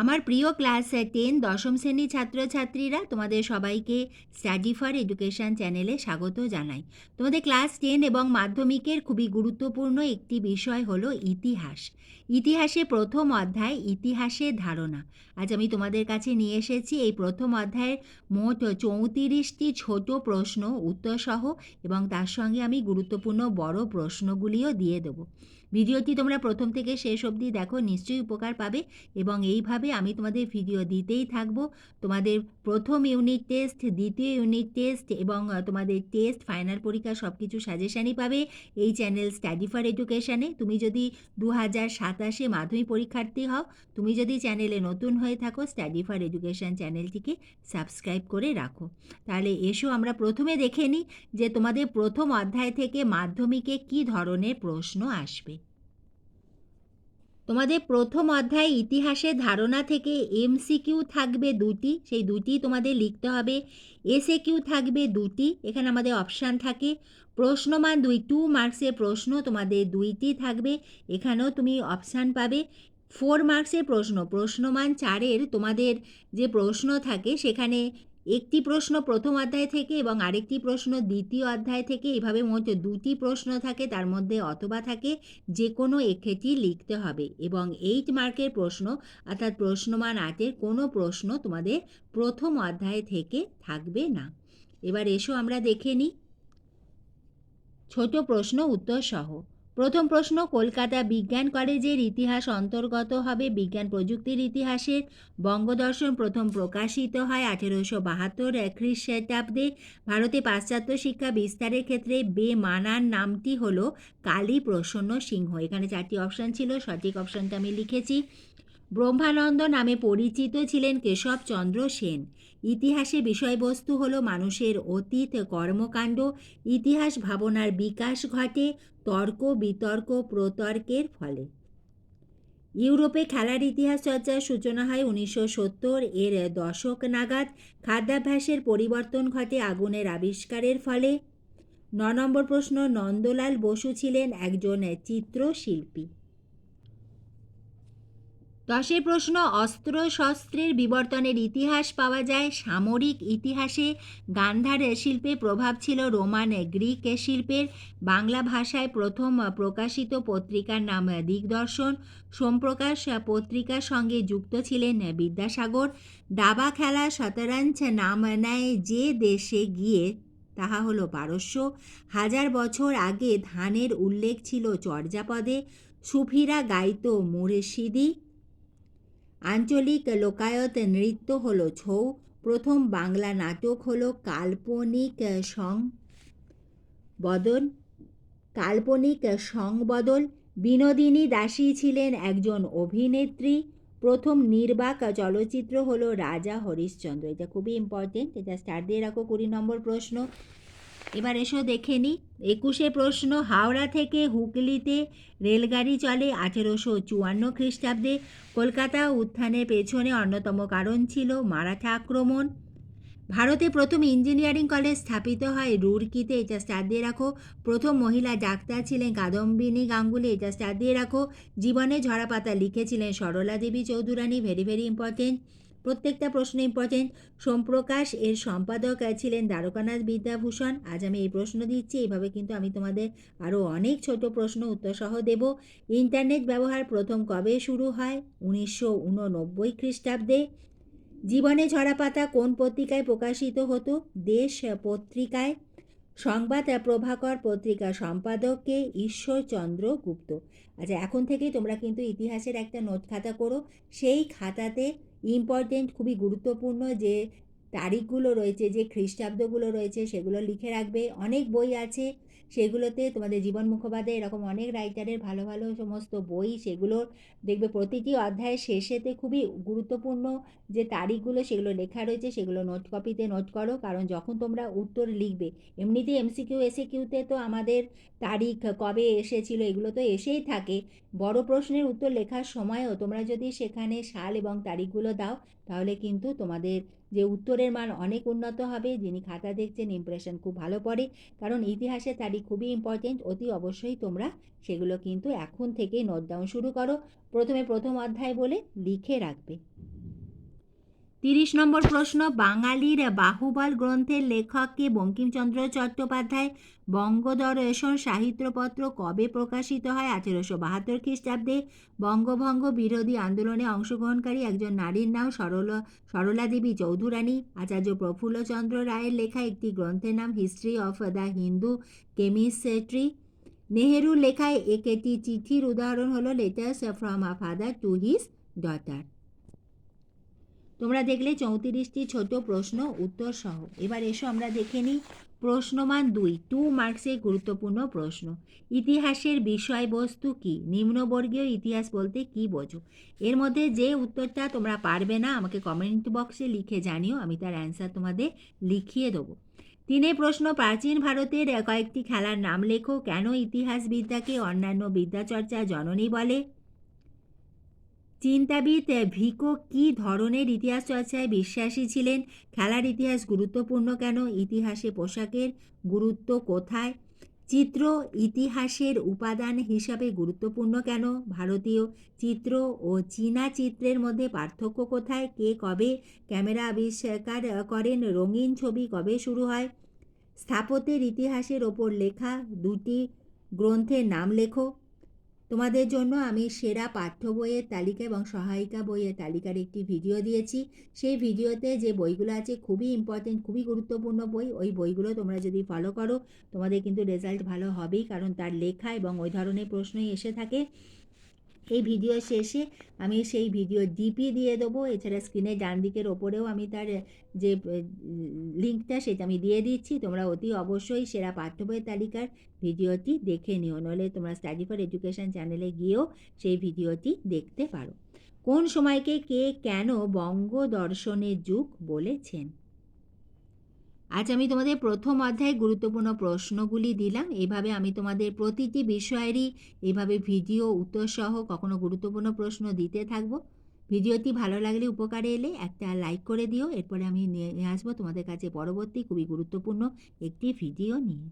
আমার প্রিয় ক্লাস 10 দশম শ্রেণীর ছাত্রছাত্রীরা, তোমাদের সবাইকে স্টাডি ফর এডুকেশন চ্যানেলে স্বাগত জানাই। তোমাদের ক্লাস 10 এবং মাধ্যমিকের খুবই গুরুত্বপূর্ণ একটি বিষয় হলো ইতিহাস। ইতিহাসে প্রথম অধ্যায় ইতিহাসের ধারণা। আজ আমি তোমাদের কাছে নিয়ে এসেছি এই প্রথম অধ্যায়ের মোট 34টি ছোট প্রশ্ন উত্তরসহ, এবং তার সঙ্গে আমি গুরুত্বপূর্ণ বড় প্রশ্নগুলিও দিয়ে দেবো। ভিডিওটি তোমরা প্রথম থেকে শেষ অবধি দেখো, নিশ্চয়ই উপকার পাবে। এবং এইভাবে আমি তোমাদের ভিডিও দিতেই থাকবো। তোমাদের প্রথম ইউনিট টেস্ট, দ্বিতীয় ইউনিট টেস্ট এবং তোমাদের টেস্ট, ফাইনাল পরীক্ষা সব কিছু সাজেশানই পাবে এই চ্যানেল স্টাডি ফর এডুকেশানে। তুমি যদি 2027 মাধ্যমিক পরীক্ষার্থী হও, তুমি যদি চ্যানেলে নতুন হয়ে থাকো, স্টাডি ফর এডুকেশান চ্যানেলটিকে সাবস্ক্রাইব করে রাখো। তাহলে এসো আমরা প্রথমে দেখে নিই যে তোমাদের প্রথম অধ্যায় থেকে মাধ্যমিকে কী ধরনের প্রশ্ন আসবে। তোমাদের প্রথম অধ্যায় ইতিহাসের ধারণা থেকে এমসিকিউ থাকবে দুটি, সেই দুটি তোমাদের লিখতে হবে। এসএকিউ থাকবে দুটি, এখানে আমাদের অপশান থাকে। প্রশ্নমান 2 মার্কসের প্রশ্ন তোমাদের দুইটি থাকবে, এখানেও তুমি অপশান পাবে। 4 মার্কসের প্রশ্নমান 4-এর তোমাদের যে প্রশ্ন থাকে সেখানে একটি প্রশ্ন প্রথম অধ্যায় থেকে এবং আরেকটি প্রশ্ন দ্বিতীয় অধ্যায় থেকে, এভাবে মোট দুটি প্রশ্ন থাকে, তার মধ্যে অথবা থাকে, যে কোনো একটি লিখতে হবে। এবং 8 মার্কের প্রশ্ন অর্থাৎ প্রশ্নমান 8-এর কোনো প্রশ্ন তোমাদের প্রথম অধ্যায় থেকে থাকবে না। এবার এসো আমরা দেখে নিই ছোট প্রশ্ন উত্তর সহ। প্রথম প্রশ্ন, কলকাতা বিজ্ঞান কলেজের ইতিহাস অন্তর্গত হবে বিজ্ঞান প্রযুক্তির ইতিহাসের। বঙ্গদর্শন প্রথম প্রকাশিত হয় 1872 খ্রিস্টাব্দে। ভারতে পাশ্চাত্য শিক্ষা বিস্তারের ক্ষেত্রে বেমানান নামটি হলো কালী প্রসন্ন সিংহ। এখানে 4টি অপশান ছিল, সঠিক অপশানটা আমি লিখেছি। ব্রহ্মানন্দ নামে পরিচিত ছিলেন কেশবচন্দ্র সেন। ইতিহাসে বিষয়বস্তু হলো মানুষের অতীত কর্মকাণ্ড। ইতিহাস ভাবনার বিকাশ ঘটে তর্ক বিতর্ক প্রতর্কের ফলে। ইউরোপে খেলার ইতিহাস চর্চার সূচনা হয় 1970 এর দশক নাগাদ। খাদ্যাভ্যাসের পরিবর্তন ঘটে আগুনের আবিষ্কারের ফলে। 9 নম্বর প্রশ্ন, নন্দলাল বসু ছিলেন একজন চিত্রশিল্পী। 10 প্রশ্ন, অস্ত্র শস্ত্রের বিবর্তনের ইতিহাস পাওয়া যায় সামরিক ইতিহাসে। গান্ধার শিল্পে প্রভাব ছিল রোমান গ্রিক শিল্পের। বাংলা ভাষায় প্রথম প্রকাশিত পত্রিকার নাম দিগদর্শন। সোমপ্রকাশ পত্রিকার সঙ্গে যুক্ত ছিলেন বিদ্যাসাগর। দাবা খেলা শতরঞ্জ নাম নেয় যে দেশে গিয়ে, তাহা হলো পারস্য। 1000 বছর আগে ধানের উল্লেখ ছিল চর্যাপদে। সুফিরা গাইত মুর্শিদি। আঞ্চলিক লোকায়ত নৃত্য হলো ছৌ। প্রথম বাংলা নাটক হলো কাল্পনিক সংবদল। বিনোদিনী দাসী ছিলেন একজন অভিনেত্রী। প্রথম নির্বাক চলচ্চিত্র হলো রাজা হরিশ্চন্দ্র। এটা খুবই ইম্পর্টেন্ট, এটা স্টার দিয়ে রাখো। 20 নম্বর প্রশ্ন। এবার এসো দেখে নিই 21 প্রশ্ন, হাওড়া থেকে হুগলিতে রেলগাড়ি চলে 1854 খ্রিস্টাব্দে। কলকাতা উত্থানের পেছনে অন্যতম কারণ ছিল মারাঠা আক্রমণ। ভারতে প্রথম ইঞ্জিনিয়ারিং কলেজ স্থাপিত হয় রুরকিতে, এটা স্টার দিয়ে রাখো। প্রথম মহিলা ডাক্তার ছিলেন কাদম্বিনী গাঙ্গুলি, এটা স্টার দিয়ে রাখো। জীবনে ঝরাপাতা লিখেছিলেন সরলা দেবী চৌধুরানী, ভেরি ভেরি ইম্পর্টেন্ট, প্রত্যেকটা প্রশ্ন ইম্পর্টেন্ট। সোমপ্রকাশ এর সম্পাদক ছিলেন দ্বারকানাথ বিদ্যাভূষণ। আজ আমি এই প্রশ্ন দিচ্ছি, এইভাবে কিন্তু আমি তোমাদের আরও অনেক ছোট প্রশ্ন উত্তর সহ দেব। ইন্টারনেট ব্যবহার প্রথম কবে শুরু হয়? 1989 খ্রিস্টাব্দে। জীবনে ঝরাপাতা কোন পত্রিকায় প্রকাশিত হতো? দেশ পত্রিকায়। সংবাদ প্রভাকর পত্রিকা সম্পাদককে ঈশ্বরচন্দ্র গুপ্ত। আচ্ছা, এখন থেকেই তোমরা কিন্তু ইতিহাসের একটা নোট খাতা করো। সেই খাতাতে ইম্পর্টেন্ট, খুবই গুরুত্বপূর্ণ যে তারিখগুলো রয়েছে, যে খ্রিস্টাব্দগুলো রয়েছে, সেগুলো লিখে রাখবে। অনেক বই আছে, সেগুলোতে তোমাদের জীবন মুখোপাধ্যায় এরকম অনেক রাইটারের ভালো ভালো সমস্ত বই, সেগুলো দেখবে প্রতিটি অধ্যায়ের শেষেতে খুবই গুরুত্বপূর্ণ যে তারিখগুলো সেগুলো লেখা রয়েছে, সেগুলো নোট কপিতে নোট করো। কারণ যখন তোমরা উত্তর লিখবে, এমনিতেই এমসিকিউ এসএকিউতে তো আমাদের তারিখ কবে এসেছিল এগুলো তো এসেই থাকে। বড় প্রশ্নের উত্তর লেখার সময়ও তোমরা যদি সেখানে সাল এবং তারিখগুলো দাও, তাহলে কিন্তু তোমাদের যে উত্তরের মান অনেক উন্নত হবে। যিনি খাতা দেখছেন ইমপ্রেশন খুব ভালো পড়ে, কারণ ইতিহাসের তারিখ খুবই ইম্পর্টেন্ট। অতি অবশ্যই তোমরা সেগুলো কিন্তু এখন থেকেই নোট ডাউন শুরু করো। প্রথমে প্রথম অধ্যায় বলে লিখে রাখবে। 30 নম্বর প্রশ্ন, বাঙালির বাহুবল গ্রন্থের লেখক কে? বঙ্কিমচন্দ্র চট্টোপাধ্যায়। বঙ্গদর্শন সাহিত্যপত্র কবে প্রকাশিত হয়? 1872 খ্রিস্টাব্দে। বঙ্গভঙ্গ বিরোধী আন্দোলনে অংশগ্রহণকারী একজন নারীর নাম সরলা দেবী চৌধুরানী। আচার্য প্রফুল্লচন্দ্র রায়ের লেখা একটি গ্রন্থের নাম history of the Hindu chemistry. নেহেরুর লেখায় একটি চিঠির উদাহরণ হলো letters from a father to his daughter. তোমরা দেখলে 34টি ছোট প্রশ্ন উত্তর সহ। এবার এসো আমরা দেখে নিই প্রশ্নমান 2 মার্কসের গুরুত্বপূর্ণ প্রশ্ন। ইতিহাসের বিষয়বস্তু কি? নিম্নবর্গীয় ইতিহাস বলতে কি বোঝো? এর মধ্যে যে উত্তরটা তোমরা পারবে না আমাকে কমেন্ট বক্সে লিখে জানিও, আমি তার অ্যান্সার তোমাদের লিখিয়ে দেবো। 3 প্রশ্ন, প্রাচীন ভারতের কয়েকটি খেলার নাম লেখো। কেন ইতিহাসবিদ্যাকে অন্যান্য বিদ্যাচর্চা জননী বলে? চিন্তাবিদ ভিকো কি ধরনের ইতিহাস চর্চায় বিশ্বাসী ছিলেন? খেলার ইতিহাস গুরুত্বপূর্ণ কেন? ইতিহাসে পোশাকের গুরুত্ব কোথায়? চিত্র ইতিহাসের উপাদান হিসাবে গুরুত্বপূর্ণ কেন? ভারতীয় চিত্র ও চীনা চিত্রের মধ্যে পার্থক্য কোথায়? কে কবে ক্যামেরা আবিষ্কার করেন? রঙিন ছবি কবে শুরু হয়? স্থাপত্যের ইতিহাসের ওপর লেখা 2টি গ্রন্থের নাম লেখো। তোমাদের জন্য আমি সেরা পাঠ্য বইয়ের তালিকা এবং সহায়িকা বইয়ের তালিকার একটি ভিডিও দিয়েছি। সেই ভিডিওতে যে বইগুলো আছে খুবই ইম্পর্টেন্ট, খুবই গুরুত্বপূর্ণ বই, ওই বইগুলো তোমরা যদি ফলো করো তোমাদের কিন্তু রেজাল্ট ভালো হবেই, কারণ তার লেখা এবং ওই ধরনের প্রশ্নই এসে থাকে। এই ভিডিও শেষে আমি সেই ভিডিও ডিপি দিয়ে দেবো, এছাড়া স্ক্রিনের ডান দিকের ওপরেও আমি তার যে লিঙ্কটা সেটা আমি দিয়ে দিচ্ছি। তোমরা অতি অবশ্যই সেরা পাঠ্য বইয়ের তালিকার ভিডিওটি দেখে নিও, নইলে তোমরা স্টাডি ফর এডুকেশন চ্যানেলে গিয়েও সেই ভিডিওটি দেখতে পারো। কোন সময়কে কে কেন বঙ্গ দর্শনের যুগ বলেছেন? আজ আমি তোমাদের প্রথম অধ্যায়ে গুরুত্বপূর্ণ প্রশ্নগুলি দিলাম। এইভাবে আমি তোমাদের প্রতিটি বিষয়েরই এইভাবে ভিডিও উত্তর সহ কখনো গুরুত্বপূর্ণ প্রশ্ন দিতে থাকবো। ভিডিওটি ভালো লাগলে, উপকারে এলে একটা লাইক করে দিও। এরপরে আমি নিয়ে আসবো তোমাদের কাছে পরবর্তী খুবই গুরুত্বপূর্ণ একটি ভিডিও নিয়ে।